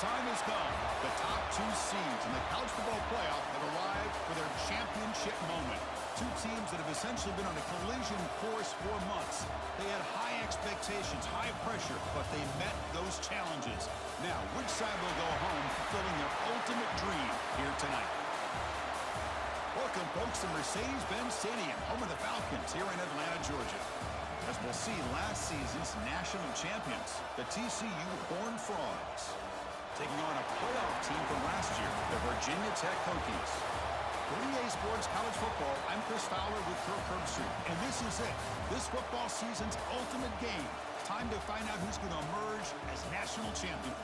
time has come. The top two seeds in the college football playoff have arrived for their championship moment. Two teams that have essentially been on a collision course for months. They had high expectations, high pressure, but they met those challenges. Now, which side will go home fulfilling their ultimate dream here tonight? Welcome, folks, to Mercedes-Benz Stadium, home of the Falcons here in Atlanta, Georgia. As we'll see, last season's national champions, the TCU Horned Frogs, taking on a playoff team from last year, the Virginia Tech Hokies. For EA Sports College Football, I'm Chris Fowler with Kirk Herbstreit, and this is it. This football season's ultimate game. Time to find out who's going to emerge as national champion.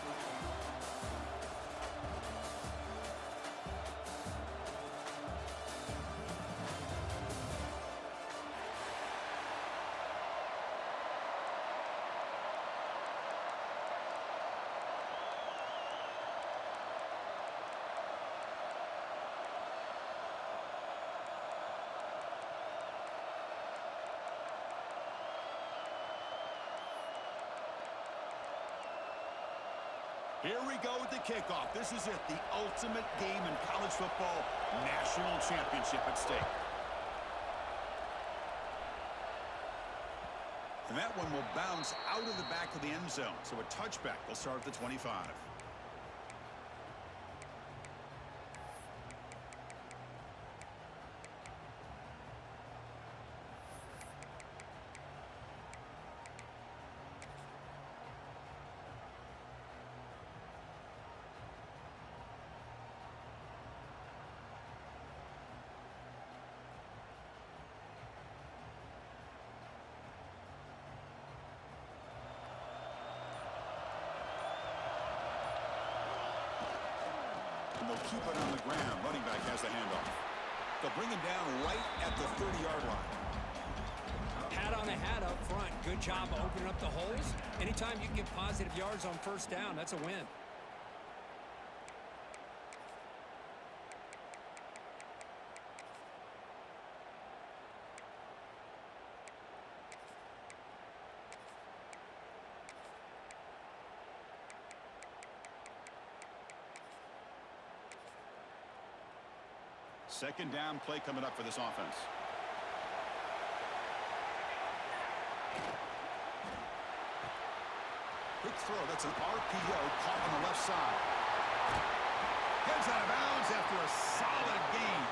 Here we go with the kickoff. This is it, the ultimate game in college football, national championship at stake. And that one will bounce out of the back of the end zone. So a touchback will start at the 25. They'll keep it on the ground. Running back has the handoff. They'll bring him down right at the 30-yard line. Hat on the hat up front. Good job opening up the holes. Anytime you can get positive yards on first down, that's a win. Second down play coming up for this offense. Quick throw. That's an RPO caught on the left side. Gets out of bounds after a solid gain.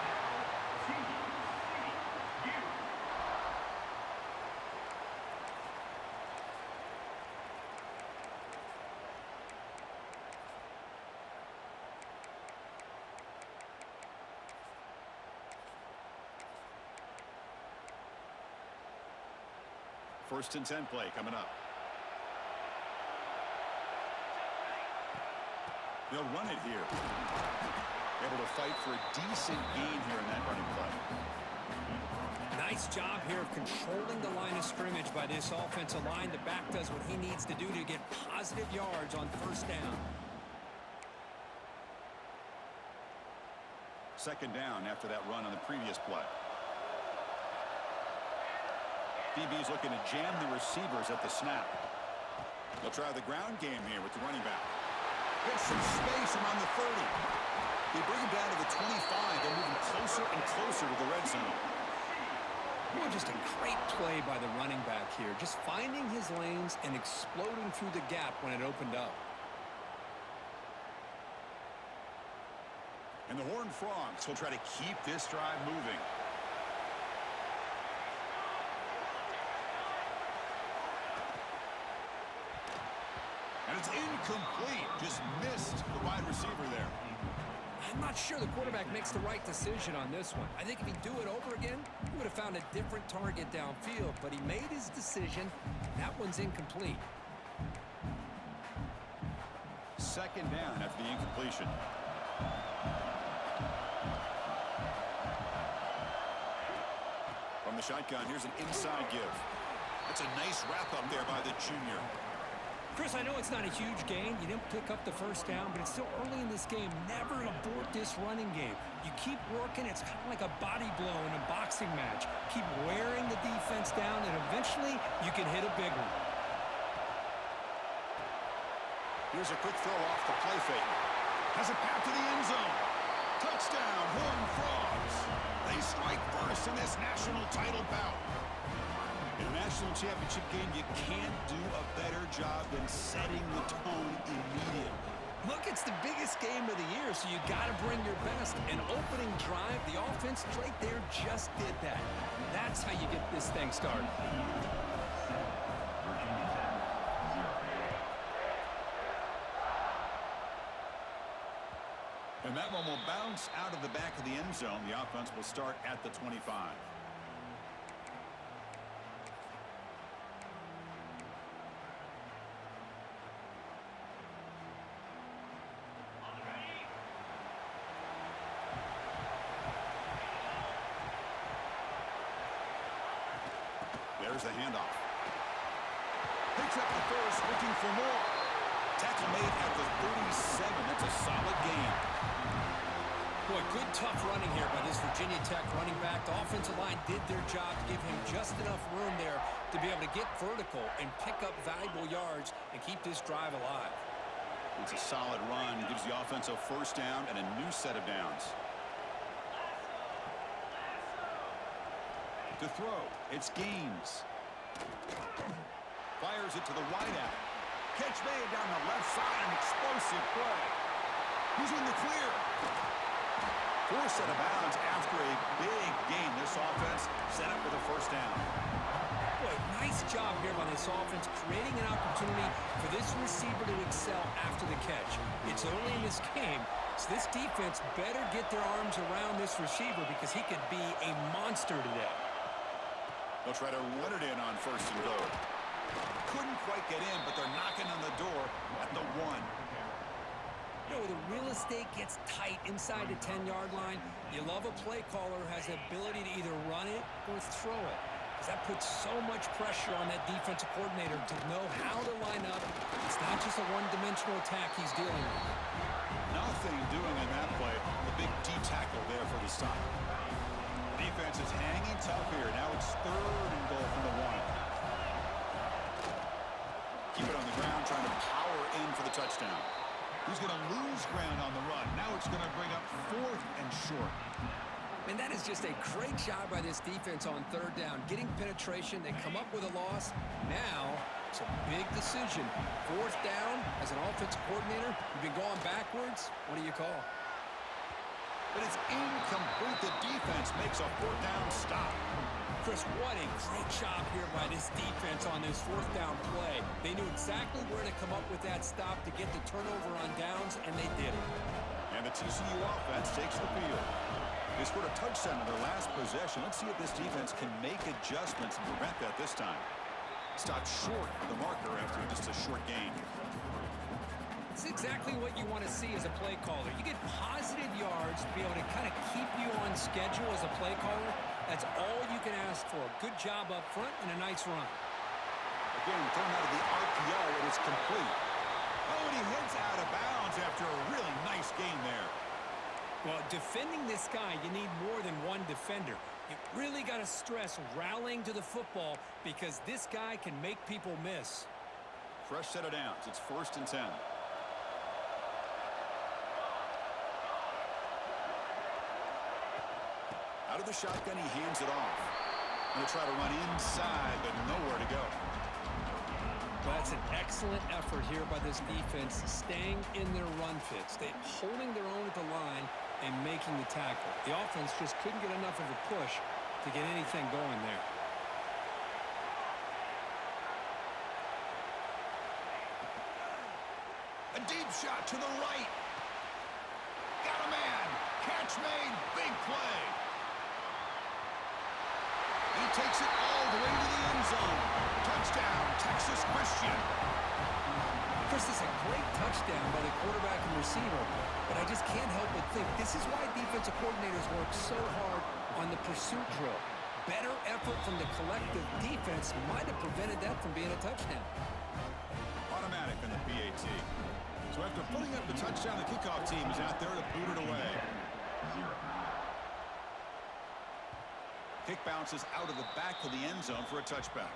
First and 10 play coming up. They'll run it here. Able to fight for a decent gain here in that running play. Nice job here of controlling the line of scrimmage by this offensive line. The back does what he needs to do to get positive yards on first down. Second down after that run on the previous play. DB's looking to jam the receivers at the snap. They'll try the ground game here with the running back. Gets some space around the 30. They bring him down to the 25. They're moving closer and closer to the red zone. Well, just a great play by the running back here. Just finding his lanes and exploding through the gap when it opened up. And the Horned Frogs will try to keep this drive moving. And it's incomplete. Just missed the wide receiver there. I'm not sure the quarterback makes the right decision on this one. I think if he'd do it over again, he would have found a different target downfield. But he made his decision. That one's incomplete. Second down after the incompletion. From the shotgun, here's an inside give. That's a nice wrap up there by the junior. Chris, I know it's not a huge gain. You didn't pick up the first down, but it's still early in this game. Never abort this running game. You keep working. It's kind of like a body blow in a boxing match. Keep wearing the defense down, and eventually you can hit a big one. Here's a quick throw off the play fake. Has a path to the end zone. Touchdown, Horned Frogs. They strike first in this national title bout. In a national championship game, you can't do a better job than setting the tone immediately. Look, it's the biggest game of the year, so you got to bring your best. An opening drive, the offense right there just did that. That's how you get this thing started. And that one will bounce out of the back of the end zone. The offense will start at the 25. There's the handoff. Picks up the first, looking for more. Tackle made at the 37. That's a solid game. Boy, good tough running here by this Virginia Tech running back. The offensive line did their job to give him just enough room there to be able to get vertical and pick up valuable yards and keep this drive alive. It's a solid run. Gives the offense a first down and a new set of downs. To throw, it's Gaines. Fires it to the wideout. Catch made down the left side, an explosive play. Who's in the clear? Forced out of bounds after a big gain. This offense set up with a first down. Boy, nice job here by this offense, creating an opportunity for this receiver to excel after the catch. It's early in this game, so this defense better get their arms around this receiver because he could be a monster today. They'll try to run it in on first and goal. Couldn't quite get in, but they're knocking on the door at the 1. You know, the real estate gets tight inside the 10-yard line. You love a play caller who has the ability to either run it or throw it. Because that puts so much pressure on that defensive coordinator to know how to line up. It's not just a one-dimensional attack he's dealing with. Nothing doing in that play. The big D tackle there for the stop. Defense is hanging tough here. Now it's 3rd and goal from the 1. Keep it on the ground, trying to power in for the touchdown. He's going to lose ground on the run. Now it's going to bring up 4th and short. And that is just a great job by this defense on 3rd down. Getting penetration, they come up with a loss. Now it's a big decision. 4th down, as an offensive coordinator, you've been going backwards. What do you call? But it's incomplete. The defense makes a 4th down stop. Chris, what a great job here by this defense on this 4th down play. They knew exactly where to come up with that stop to get the turnover on downs, and they did it. And the TCU offense takes the field. They scored a touchdown in their last possession. Let's see if this defense can make adjustments and prevent that this time. Stopped short of the marker after just a short gain. It's exactly what you want to see as a play caller. You get positive yards to be able to kind of keep you on schedule as a play caller. That's all you can ask for. Good job up front and a nice run. Again, thrown out of the RPO, and it's complete. Oh, and he heads out of bounds after a really nice gain there. Well, defending this guy, you need more than one defender. You really got to stress rallying to the football because this guy can make people miss. Fresh set of downs. It's 1st and 10. Out of the shotgun, he hands it off. Going to try to run inside, but nowhere to go. Well, that's an excellent effort here by this defense, staying in their run fits. They're holding their own at the line and making the tackle. The offense just couldn't get enough of a push to get anything going there. A deep shot to the right. Got a man. Catch made. Big play. He takes it all the way to the end zone. Touchdown, Texas Christian. Chris, this is a great touchdown by the quarterback and receiver, but I just can't help but think this is why defensive coordinators work so hard on the pursuit drill. Better effort from the collective defense might have prevented that from being a touchdown. Automatic in the PAT. So after putting up the touchdown, the kickoff team is out there to boot it away. Kick bounces out of the back of the end zone for a touchback.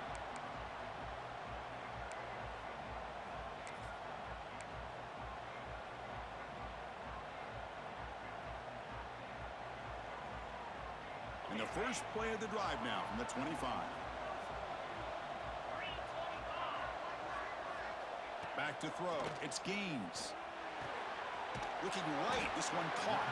the first play of the drive now from the 25. Back to throw. It's Gaines. Looking right. This one caught.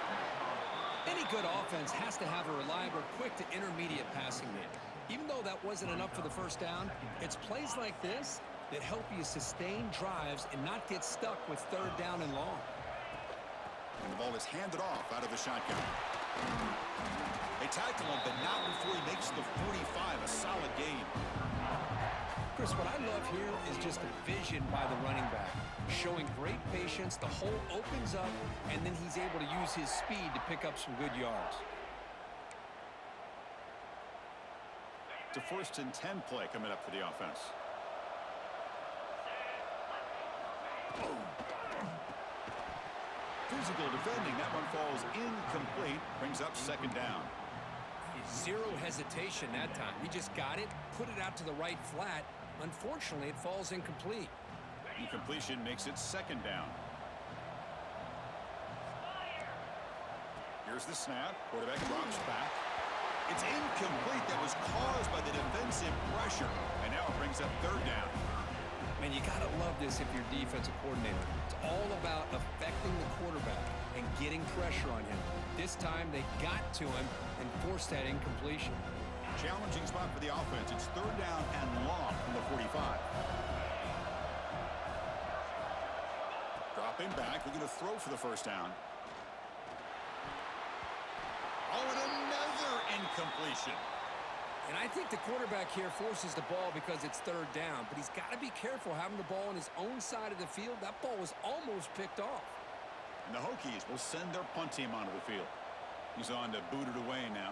Any good offense has to have a reliable, quick to intermediate passing game. Even though that wasn't enough for the first down, it's plays like this that help you sustain drives and not get stuck with third down and long. And the ball is handed off out of the shotgun. They tackle him, but not before he makes the 45. A solid gain. Chris, what I love here is just the vision by the running back. Showing great patience, the hole opens up, and then he's able to use his speed to pick up some good yards. It's a 1st and 10 play coming up for the offense. Physical defending. That one falls incomplete. Brings up 2nd down. Zero hesitation that time. He just got it, put it out to the right flat. Unfortunately, it falls incomplete. Incompletion makes it 2nd down. Here's the snap. Quarterback drops back. It's incomplete. That was caused by the defensive pressure. And now it brings up 3rd down. Man, you got to love this if you're defensive coordinator. It's all about affecting the quarterback and getting pressure on him. This time they got to him and forced that incompletion. Challenging spot for the offense. It's 3rd down and long from the 45. Dropping back. We're going to throw for the 1st down. Oh, and another incompletion. And I think the quarterback here forces the ball because it's 3rd down, but he's got to be careful having the ball on his own side of the field. That ball was almost picked off. And the Hokies will send their punt team onto the field. He's on to boot it away now.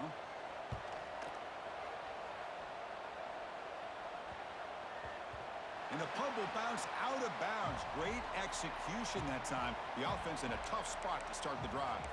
And the punt will bounce out of bounds. Great execution that time. The offense in a tough spot to start the drive.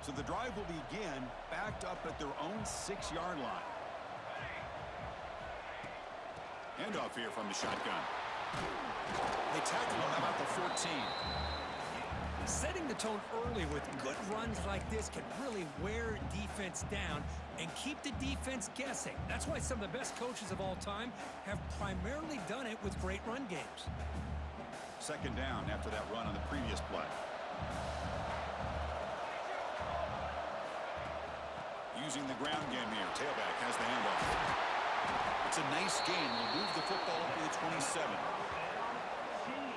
So the drive will begin backed up at their own 6-yard line. Handoff here from the shotgun. They tackle him about the 14. Setting the tone early with good runs like this can really wear defense down and keep the defense guessing. That's why some of the best coaches of all time have primarily done it with great run games. 2nd down after that run on the previous play. Using the ground game here. Tailback has the handoff. It's a nice gain. We'll move the football up to the 27.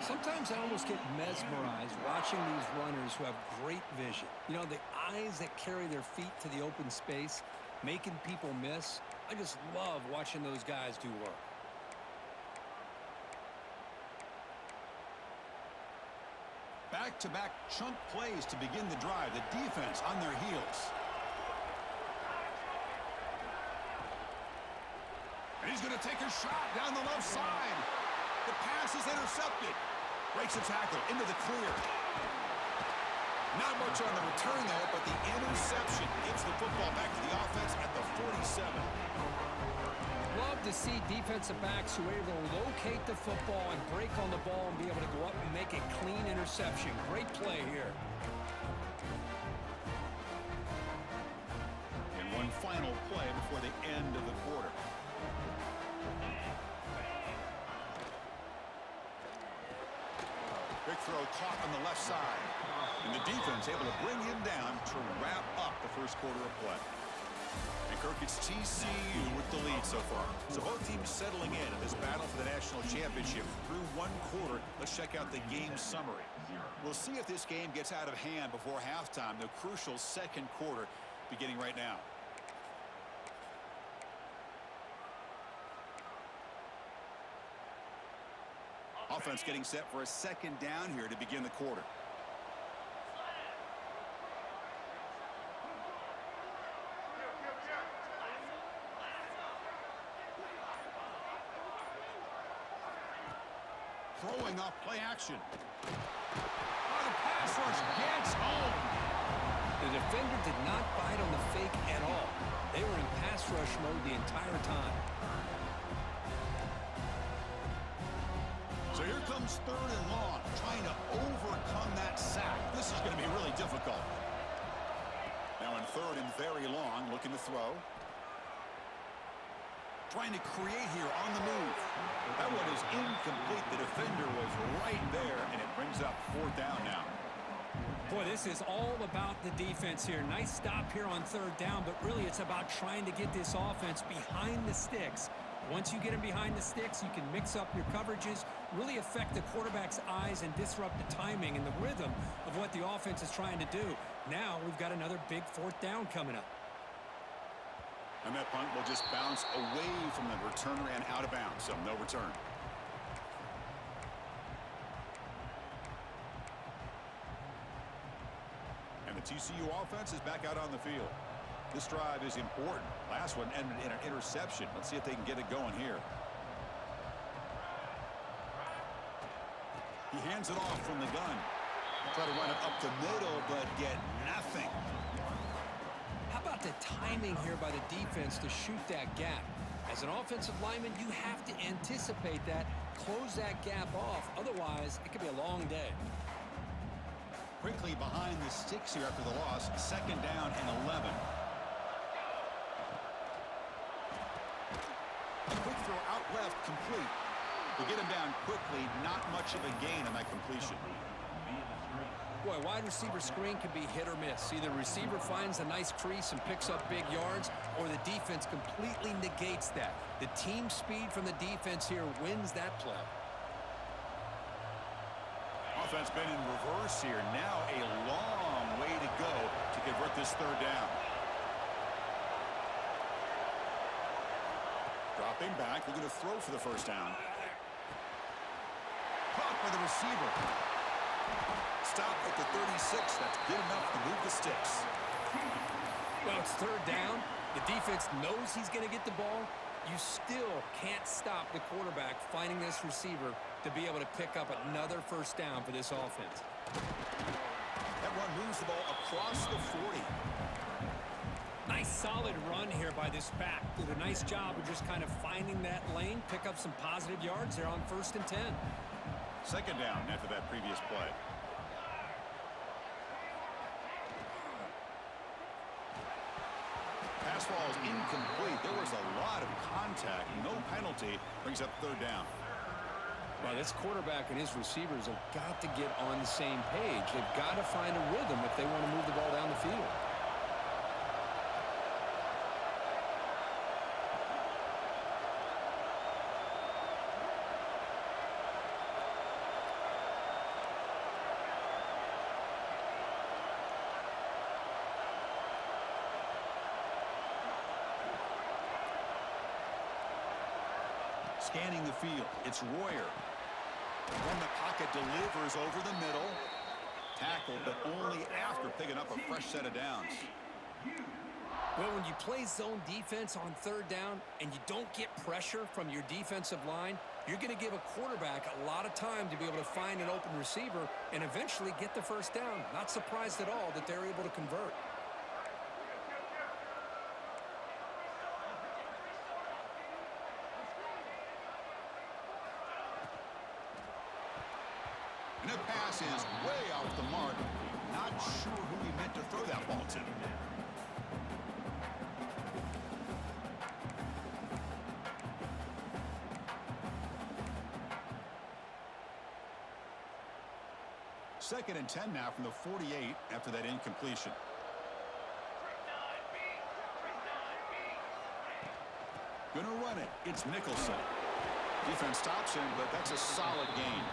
Sometimes I almost get mesmerized watching these runners who have great vision. You know, the eyes that carry their feet to the open space, making people miss. I just love watching those guys do work. Back-to-back chunk plays to begin the drive. The defense on their heels. And he's going to take a shot down the left side. The pass is intercepted. Breaks a tackle into the clear. Not much on the return there, but the interception gets the football back to the offense at the 47. Love to see defensive backs who are able to locate the football and break on the ball and be able to go up and make a clean interception. Great play here. And one final play before the end of the quarter. Big throw caught on the left side. And the defense able to bring him down to wrap up the first quarter of play. And Kirk, it's TCU with the lead so far. So both teams settling in this battle for the national championship through one quarter. Let's check out the game summary. We'll see if this game gets out of hand before halftime. The crucial 2nd quarter beginning right now. Offense getting set for a 2nd down here to begin the quarter. Throwing off play action. Oh, the pass rush gets home. The defender did not bite on the fake at all. They were in pass rush mode the entire time. So here comes 3rd and long, trying to overcome that sack. This is going to be really difficult. Now in 3rd and very long, looking to throw. Trying to create here on the move. That one is incomplete. The defender was right there, and it brings up 4th down now. Boy, this is all about the defense here. Nice stop here on 3rd down, but really it's about trying to get this offense behind the sticks. Once you get them behind the sticks, you can mix up your coverages, really affect the quarterback's eyes and disrupt the timing and the rhythm of what the offense is trying to do. Now we've got another big 4th down coming up. And that punt will just bounce away from the returner and out of bounds, so no return. And the TCU offense is back out on the field. This drive is important. Last one ended in an interception. Let's see if they can get it going here. He hands it off from the gun. Try to run it up the middle, but get nothing. How about the timing here by the defense to shoot that gap? As an offensive lineman, you have to anticipate that, close that gap off. Otherwise, it could be a long day. Quickly behind the sticks here after the loss. 2nd down and 11. A quick throw out left, complete. To get him down quickly, not much of a gain on that completion. Boy, wide receiver screen can be hit or miss. Either receiver finds a nice crease and picks up big yards, or the defense completely negates that. The team speed from the defense here wins that play. Offense been in reverse here. Now a long way to go to convert this 3rd down. Dropping back, looking to throw for the 1st down. Caught by the receiver. Stop at the 36. That's good enough to move the sticks. Well, it's 3rd down. The defense knows he's going to get the ball. You still can't stop the quarterback finding this receiver to be able to pick up another 1st down for this offense. That run moves the ball across the 40. Nice solid run here by this back. Did a nice job of just kind of finding that lane, pick up some positive yards there on 1st and 10. 2nd down after that previous play. Pass ball is incomplete. There was a lot of contact. No penalty. Brings up 3rd down. Well, this quarterback and his receivers have got to get on the same page. They've got to find a rhythm if they want to move the ball down the field. Scanning the field, it's Royer. From the pocket, delivers over the middle. Tackled, but only after picking up a fresh set of downs. Well, when you play zone defense on 3rd down and you don't get pressure from your defensive line, you're going to give a quarterback a lot of time to be able to find an open receiver and eventually get the 1st down. Not surprised at all that they're able to convert. And that pass is way off the mark. Not sure who he meant to throw that ball to. Second and 10 now from the 48 after that incompletion. Gonna run it. It's Nicholson. Defense stops him, but that's a solid gain.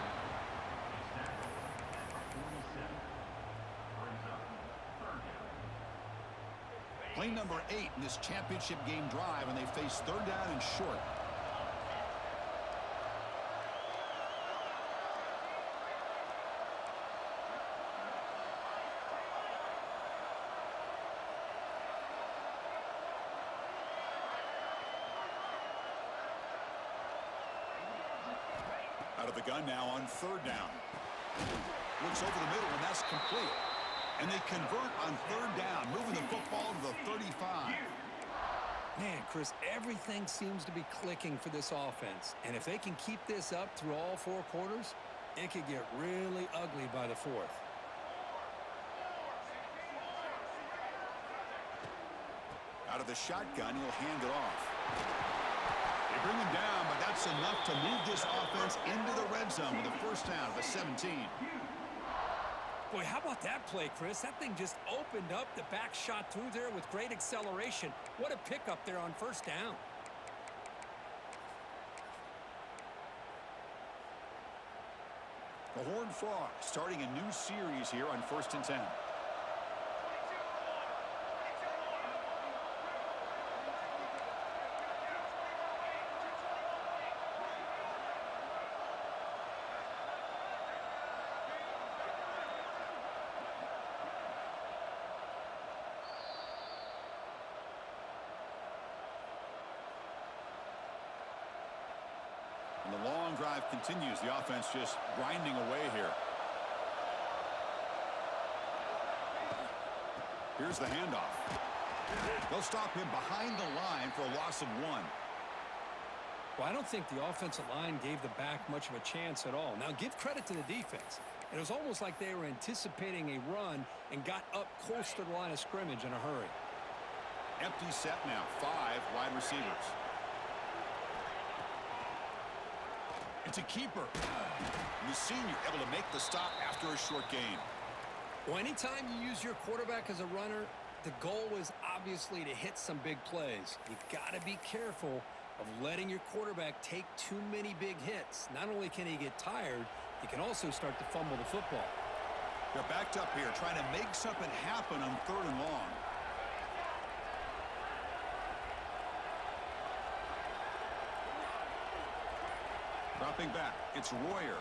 Play number 8 in this championship game drive, and they face 3rd down and short. Out of the gun now on 3rd down. Looks over the middle, and that's complete. And they convert on third down, moving the football to the 35. Man, Chris, everything seems to be clicking for this offense. And if they can keep this up through all 4 quarters, it could get really ugly by the 4th. Out of the shotgun, he'll hand it off. They bring him down, but that's enough to move this offense into the red zone with a first down at the 17. Boy, how about that play, Chris? That thing just opened up. The back shot through there with great acceleration. What a pickup there on first down. The Horned Frogs starting a new series here on 1st and 10. And the long drive continues. The offense just grinding away here. Here's the handoff. They'll stop him behind the line for a loss of 1. Well, I don't think the offensive line gave the back much of a chance at all. Now, give credit to the defense. It was almost like they were anticipating a run and got up close to the line of scrimmage in a hurry. Empty set now. 5 wide receivers. It's a keeper. And the senior able to make the stop after a short gain. Well, anytime you use your quarterback as a runner, the goal is obviously to hit some big plays. You got to be careful of letting your quarterback take too many big hits. Not only can he get tired, he can also start to fumble the football. They're backed up here trying to make something happen on 3rd and long. Dropping back, it's Royer.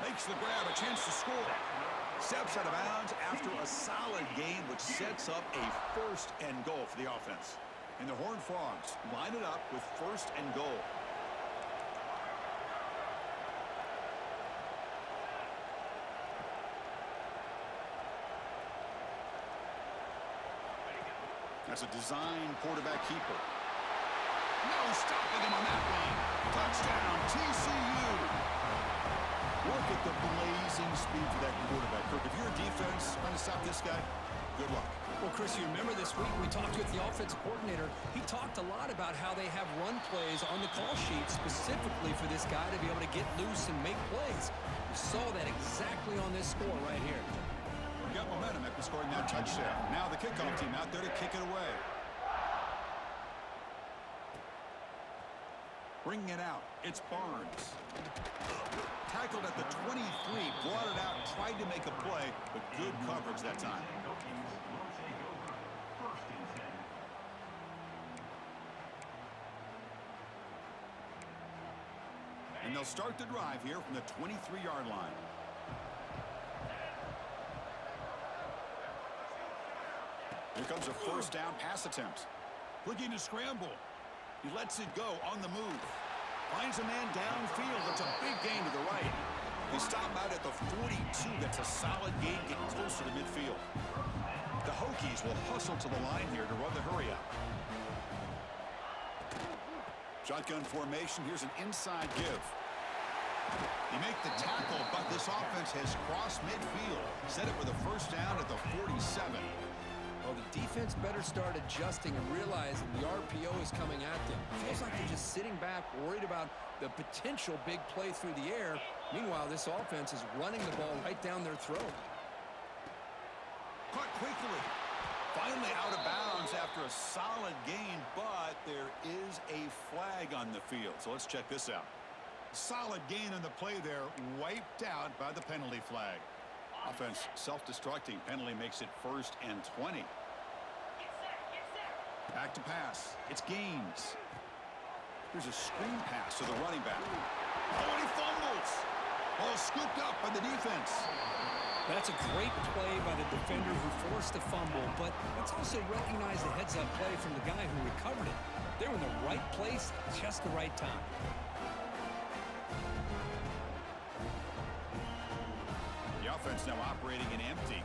Makes the grab, a chance to score. Steps out of bounds after a solid game, which sets up a 1st and goal for the offense. And the Horned Frogs line it up with 1st and goal. That's a design quarterback keeper. No stopping him on that one. Touchdown, TCU. Look at the blazing speed for that quarterback. Kirk, if you're a defense trying to stop this guy, good luck. Well, Chris, you remember this week we talked with the offensive coordinator. He talked a lot about how they have run plays on the call sheet specifically for this guy to be able to get loose and make plays. We saw that exactly on this score right here. We got momentum after scoring that touchdown. Now the kickoff team out there to kick it away. Bringing it out, it's Barnes. Tackled at the 23, brought it out, tried to make a play, but good coverage that time. And they'll start the drive here from the 23-yard line. Here comes a first down pass attempt. Looking to scramble. He lets it go on the move. Finds a man downfield. It's a big gain to the right. They stop out at the 42. That's a solid gain, getting closer to midfield. The Hokies will hustle to the line here to run the hurry up. Shotgun formation. Here's an inside give. They make the tackle, but this offense has crossed midfield. Set it with a first down at the 47. Well, the defense better start adjusting and realizing the RPO is coming at them. Feels like they're just sitting back, worried about the potential big play through the air. Meanwhile, this offense is running the ball right down their throat. Caught quickly. Finally out of bounds after a solid gain, but there is a flag on the field. So let's check this out. Solid gain on the play there, wiped out by the penalty flag. Offense self-destructing. Penalty makes it 1st and 20. Back to pass. It's Gaines. Here's a screen pass to the running back. Oh, and he fumbles. Ball scooped up by the defense. That's a great play by the defender who forced the fumble, but let's also recognize the heads-up play from the guy who recovered it. They were in the right place, just the right time. offense now operating in empty.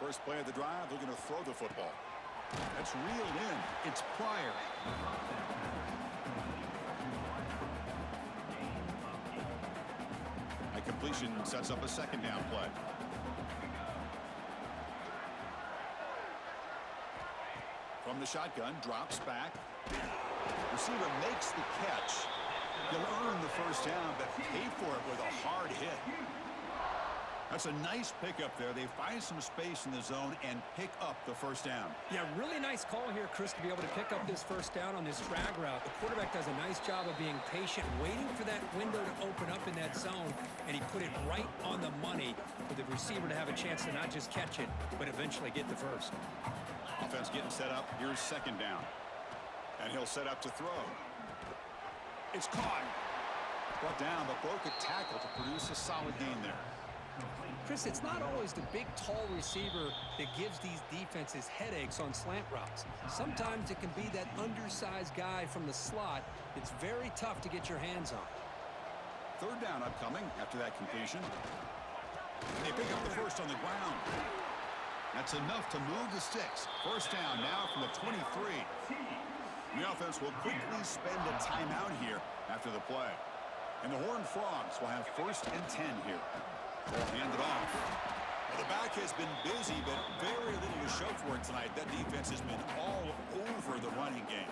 First play of the drive, they're going to throw the football. That's reeled in. It's Pryor. A completion sets up a second down play. From the shotgun, drops back. Receiver makes the catch. He'll earn the first down, but pay for it with a hard hit. That's a nice pickup there. They find some space in the zone and pick up the first down. Yeah, really nice call here, Chris, to be able to pick up this first down on this drag route. The quarterback does a nice job of being patient, waiting for that window to open up in that zone, and he put it right on the money for the receiver to have a chance to not just catch it, but eventually get the first. Offense getting set up. Here's second down. And he'll set up to throw. It's caught. Brought down, but broke a tackle to produce a solid gain there. Chris, it's not always the big, tall receiver that gives these defenses headaches on slant routes. Sometimes it can be that undersized guy from the slot. It's very tough to get your hands on. Third down upcoming after that completion. They pick up the first on the ground. That's enough to move the sticks. First down now from the 23. The offense will quickly spend a timeout here after the play. And the Horned Frogs will have first and 10 here. They'll hand it off. Well, the back has been busy, but very little to show for it tonight. That defense has been all over the running game.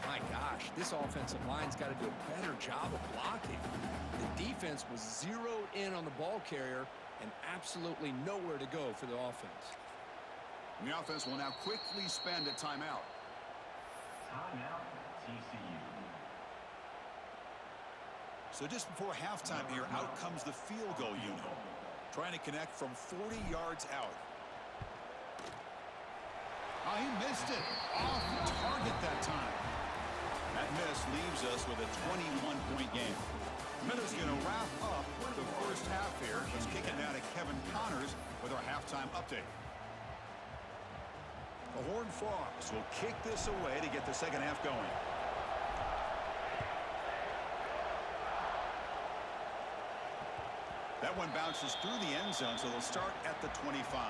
My gosh, this offensive line's got to do a better job of blocking. The defense was zeroed in on the ball carrier and absolutely nowhere to go for the offense. And the offense will now quickly spend a timeout. Timeout, TCU. So just before halftime here, out comes the field goal unit. Trying to connect from 40 yards out. Oh, he missed it. Off target that time. That miss leaves us with a 21-point game. The Miners going to wrap up the first half here. Let's kick it now to Kevin Connors with our halftime update. The Horned Frogs will kick this away to get the second half going. That one bounces through the end zone, so they'll start at the 25.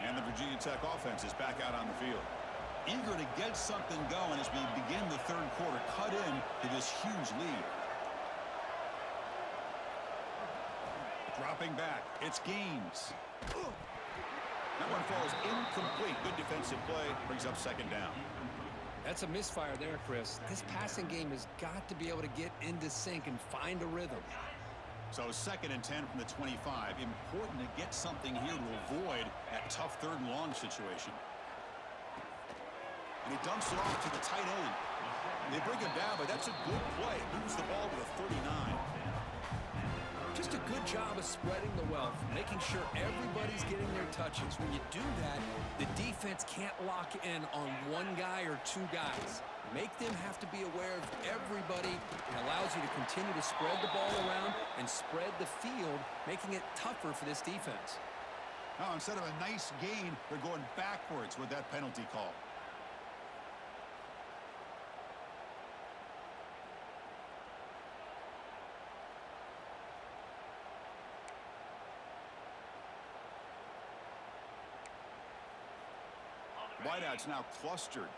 And the Virginia Tech offense is back out on the field. Eager to get something going as we begin the third quarter, cut in to this huge lead. Dropping back, it's Gaines. That one falls incomplete. Good defensive play, brings up second down. That's a misfire there, Chris. This passing game has got to be able to get into sync and find a rhythm. So second and 10 from the 25. Important to get something here to avoid that tough third and long situation. And he dumps it off to the tight end. They bring him down, but that's a good play. Moves the ball to the 39. Just a good job of spreading the wealth, making sure everybody's getting their touches. When you do that, the defense can't lock in on one guy or two guys. Make them have to be aware of everybody. It allows you to continue to spread the ball around and spread the field, making it tougher for this defense. Now, instead of a nice gain, they're going backwards with that penalty call. Wideout's now clustered.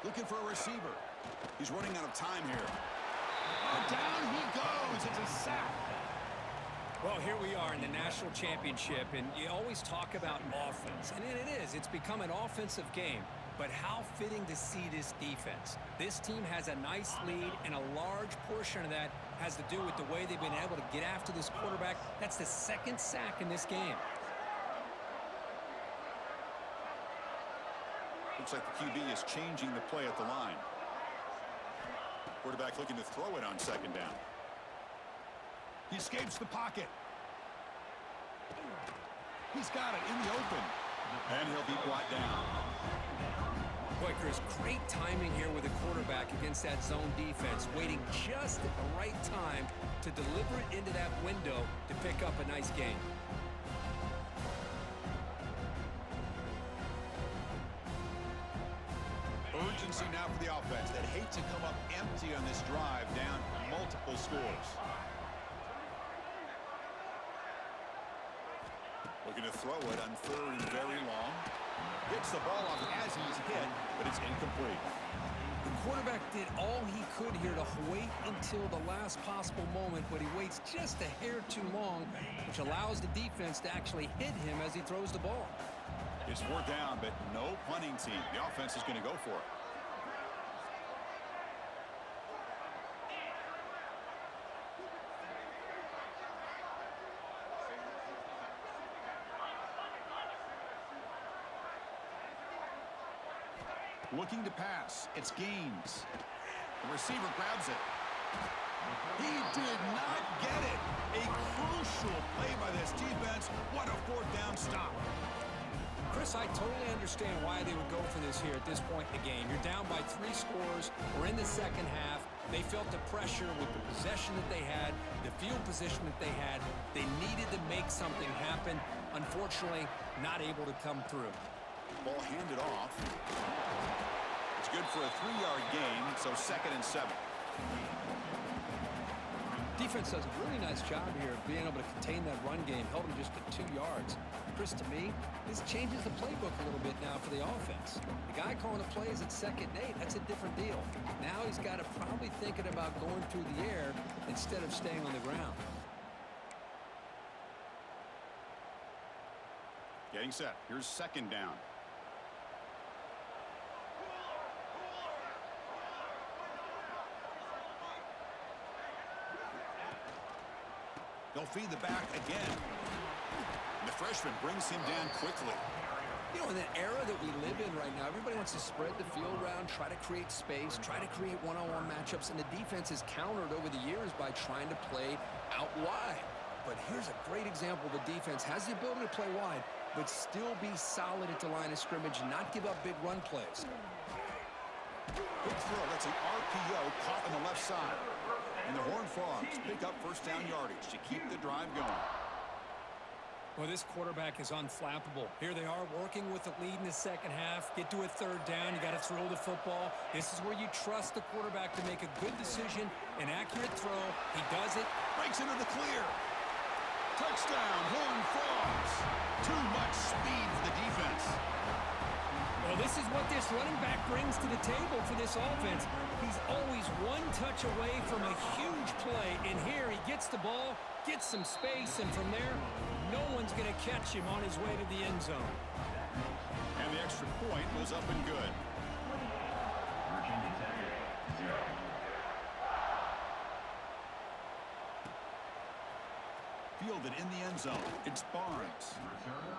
Looking for a receiver. He's running out of time here. Oh, down he goes. It's a sack. Well, here we are in the national championship, and you always talk about offense, and it is. It's become an offensive game. But how fitting to see this defense. This team has a nice lead, and a large portion of that has to do with the way they've been able to get after this quarterback. That's the second sack in this game. Looks like the QB is changing the play at the line. Quarterback looking to throw it on second down. He escapes the pocket. He's got it in the open. And he'll be brought down. Boy, Chris, great timing here with the quarterback against that zone defense, waiting just at the right time to deliver it into that window to pick up a nice gain. Urgency now for the offense that hate to come up empty on this drive, down multiple scores. Looking to throw it on 3rd and very long. Gets the ball off as he's hit, but it's incomplete. The quarterback did all he could here to wait until the last possible moment, but he waits just a hair too long, which allows the defense to actually hit him as he throws the ball. It's 4th down, but no punting team. The offense is going to go for it. Looking to pass. It's Gaines. The receiver grabs it. He did not get it. A crucial play by this defense. What a 4th down stop. Chris, I totally understand why they would go for this here at this point in the game. You're down by 3 scores. We're in the second half. They felt the pressure with the possession that they had, the field position that they had. They needed to make something happen. Unfortunately, not able to come through. Ball handed off. It's good for a 3-yard gain, so 2nd and 7. Defense does a really nice job here of being able to contain that run game, held him just at 2 yards. Chris, to me, this changes the playbook a little bit now for the offense. The guy calling the plays at 2nd and 8, that's a different deal. Now he's got to probably thinking about going through the air instead of staying on the ground. Getting set. Here's 2nd down. They'll feed the back again. And the freshman brings him down quickly. You know, in the era that we live in right now, everybody wants to spread the field around, try to create space, try to create one-on-one matchups, and the defense has countered over the years by trying to play out wide. But here's a great example. The defense has the ability to play wide, but still be solid at the line of scrimmage and not give up big run plays. Good throw. That's an RPO caught on the left side. And the Horned Frogs pick up 1st down yardage to keep the drive going. Well, this quarterback is unflappable. Here they are working with the lead in the second half. Get to a 3rd down. You got to throw the football. This is where you trust the quarterback to make a good decision, an accurate throw. He does it. Breaks into the clear. Touchdown, Horned Frogs. Too much speed for the defense. Well, this is what this running back brings to the table for this offense. He's always one touch away from a huge play, and here he gets the ball, gets some space, and from there, no one's going to catch him on his way to the end zone. And the extra point was up and good. Virginia Tech, 0. Fielded in the end zone. It's Barnes.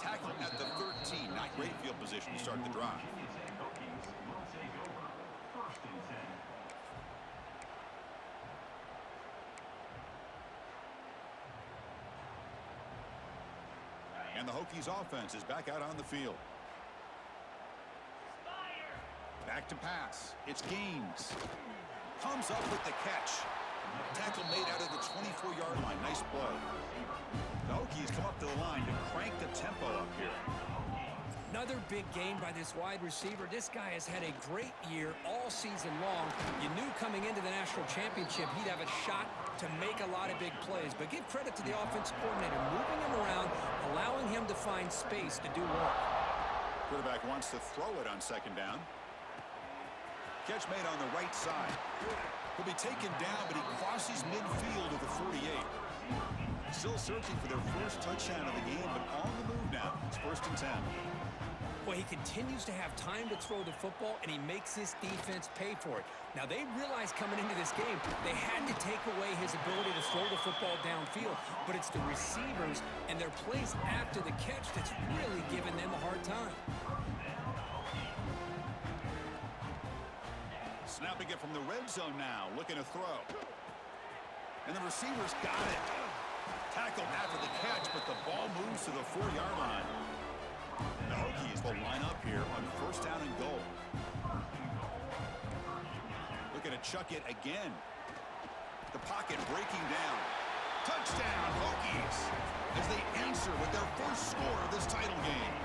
Tackled at the 13. Not great field position to start the drive. Virginia Tech Hokies will take over 1st and 10. And the Hokies offense is back out on the field. Back to pass. It's Gaines. Comes up with the catch. Tackle made out of the 24-yard line. Nice play. The Hokies come up to the line to crank the tempo up here. Another big game by this wide receiver. This guy has had a great year all season long. You knew coming into the national championship he'd have a shot to make a lot of big plays. But give credit to the offensive coordinator, moving him around, allowing him to find space to do work. Quarterback wants to throw it on 2nd down. Catch made on the right side. He'll be taken down, but he crosses midfield to the 48. Still searching for their first touchdown of the game, but on the move now. It's 1st and 10. Well, he continues to have time to throw the football, and he makes this defense pay for it. Now, they realized coming into this game they had to take away his ability to throw the football downfield, but it's the receivers and their plays after the catch that's really giving them a hard time. Snapping it from the red zone now, looking to throw. And the receiver's got it. Tackled after the catch, but the ball moves to the 4-yard line. The Hokies will line up here on 1st down and goal. chuck it again. The pocket breaking down. Touchdown, Hokies, as they answer with their first score of this title game.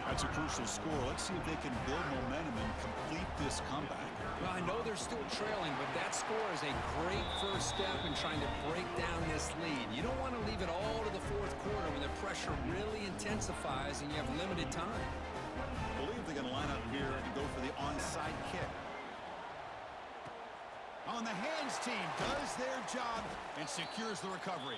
That's a crucial score. Let's see if they can build momentum and complete this comeback. Well, I know they're still trailing, but that score is a great first step in trying to break down this lead. You don't want to leave it all to the fourth quarter when the pressure really intensifies and you have limited time. I believe they're going to line up here and go for the onside kick. On the hands team does their job and secures the recovery.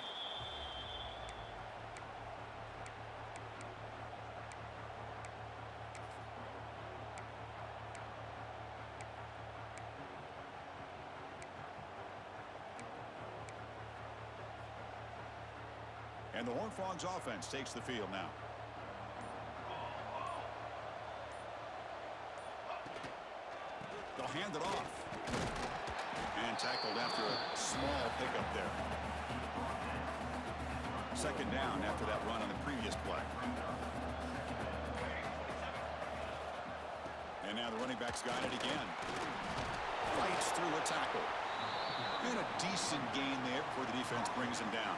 And the Horned Frogs offense takes the field now. They'll hand it off. And tackled after a small pickup there. Second down after that run on the previous play. And now the running back's got it again. Fights through a tackle. And a decent gain there before the defense brings him down.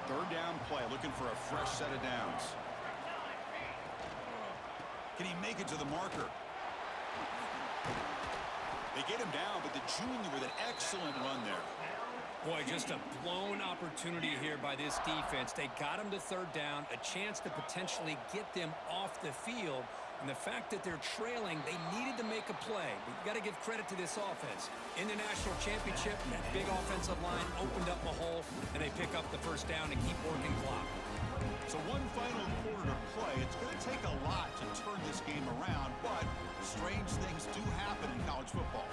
Third down play, looking for a fresh set of downs. Can he make it to the marker? They get him down, but the junior with an excellent run there. Boy, just a blown opportunity here by this defense. They got him to third down, a chance to potentially get them off the field. And the fact that they're trailing, they needed to make a play. But you got to give credit to this offense. In the national championship, that big offensive line opened up a hole, and they pick up the first down and keep working clock. So one final quarter to play. It's going to take a lot to turn this game around, but strange things do happen in college football.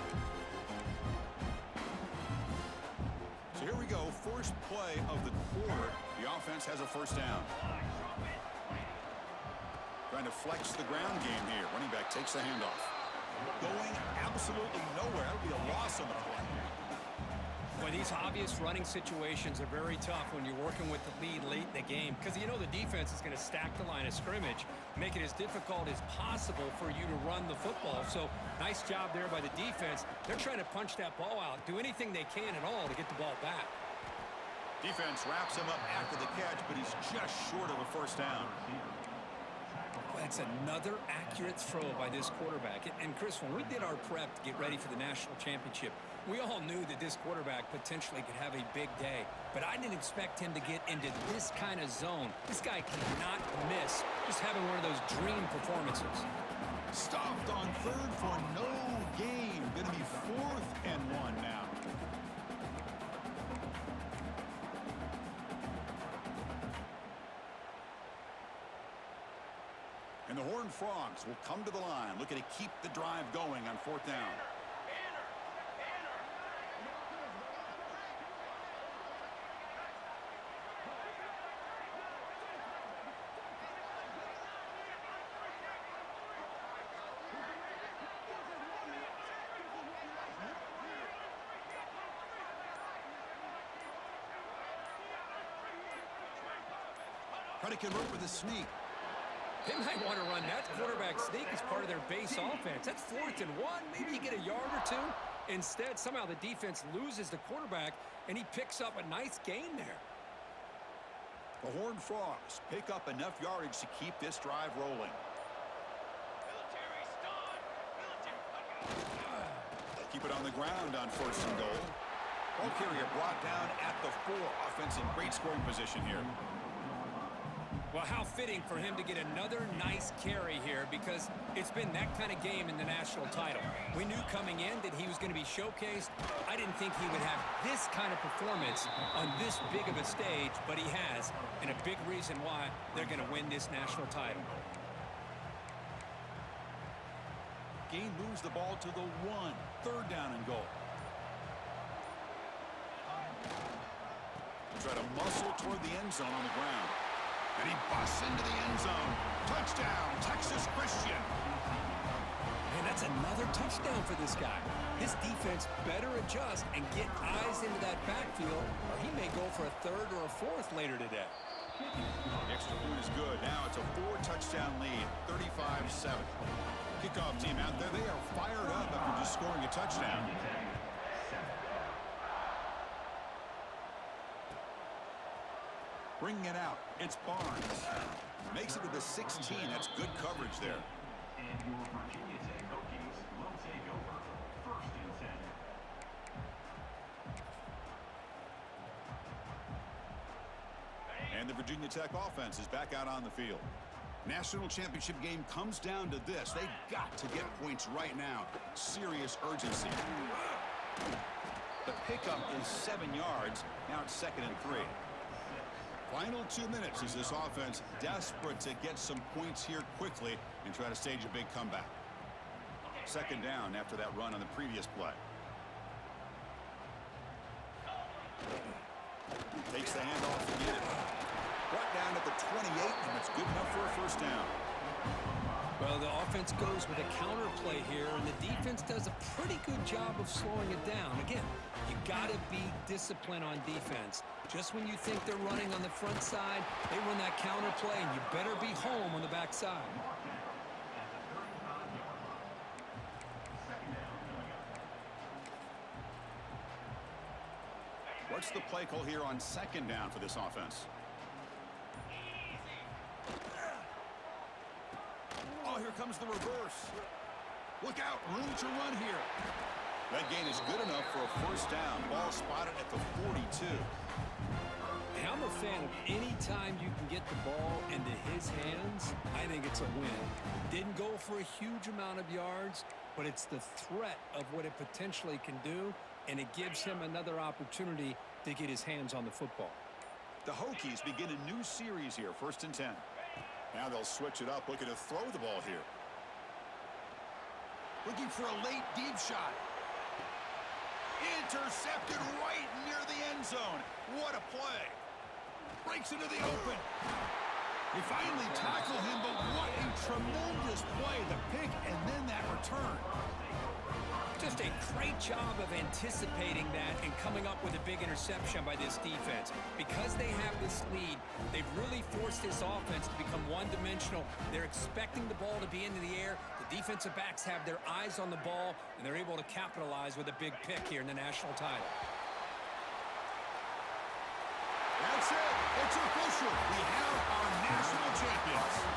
So here we go, first play of the quarter. The offense has a first down. Trying to flex the ground game here. Running back takes the handoff. Going absolutely nowhere. That'll be a loss on the play. Boy, these obvious running situations are very tough when you're working with the lead late in the game because you know the defense is going to stack the line of scrimmage, make it as difficult as possible for you to run the football. So nice job there by the defense. They're trying to punch that ball out, do anything they can at all to get the ball back. Defense wraps him up after the catch, but he's just short of a first down. That's another accurate throw by this quarterback. And Chris, when we did our prep to get ready for the national championship, we all knew that this quarterback potentially could have a big day. But I didn't expect him to get into this kind of zone. This guy cannot miss. Just having one of those dream performances. Stopped on third for no gain. Going to be 4th and 1 now. And the Horned Frogs will come to the line, looking to keep the drive going on 4th down. Try to convert with a sneak. They might want to run that quarterback sneak as part of their base offense. That's 4th and 1. Maybe you get a yard or two. Instead, somehow the defense loses the quarterback, and he picks up a nice gain there. The Horned Frogs pick up enough yardage to keep this drive rolling. Keep it on the ground on 1st and goal. Ball carrier brought down at the 4. Offense in great scoring position here. Well, how fitting for him to get another nice carry here because it's been that kind of game in the national title. We knew coming in that he was going to be showcased. I didn't think he would have this kind of performance on this big of a stage, but he has, and a big reason why they're going to win this national title. Gain moves the ball to the 1. 3rd down and goal. Try to muscle toward the end zone on the ground. And he busts into the end zone. Touchdown, Texas Christian. Man, that's another touchdown for this guy. This defense better adjust and get eyes into that backfield, or he may go for a 3rd or a 4th later today. The extra point is good. Now it's a 4-touchdown lead, 35-7. Kickoff team out there, they are fired up after just scoring a touchdown. Bringing it out, it's Barnes. Makes it to the 16. That's good coverage there. And your Virginia Tech Hokies will take over 1st and 10. And the Virginia Tech offense is back out on the field. National championship game comes down to this. They got to get points right now. Serious urgency. The pickup is 7 yards. Now it's 2nd and 3. Final 2 minutes as this offense desperate to get some points here quickly and try to stage a big comeback. 2nd down after that run on the previous play. Takes the handoff and get it. Brought down at the 28, and it's good enough for a 1st down. Well, the offense goes with a counter play here, and the defense does a pretty good job of slowing it down. Again, you got to be disciplined on defense. Just when you think they're running on the front side, they run that counter play, and you better be home on the back side. What's the play call here on 2nd down for this offense? Oh, here comes the reverse. Look out, room to run here. That gain is good enough for a 1st down. Ball spotted at the 42. I'm a fan of any time you can get the ball into his hands. I think it's a win. Didn't go for a huge amount of yards, but it's the threat of what it potentially can do, and it gives him another opportunity to get his hands on the football. The Hokies begin a new series here, 1st and 10. Now they'll switch it up, looking to throw the ball here. Looking for a late deep shot. Intercepted right near the end zone. What a play. Breaks into the open. They finally tackle him, but what a tremendous play. The pick and then that return. Just a great job of anticipating that and coming up with a big interception by this defense. Because they have this lead, they've really forced this offense to become one-dimensional. They're expecting the ball to be into the air. The defensive backs have their eyes on the ball, and they're able to capitalize with a big pick here in the national title. That's it. It's official. We have our national champions.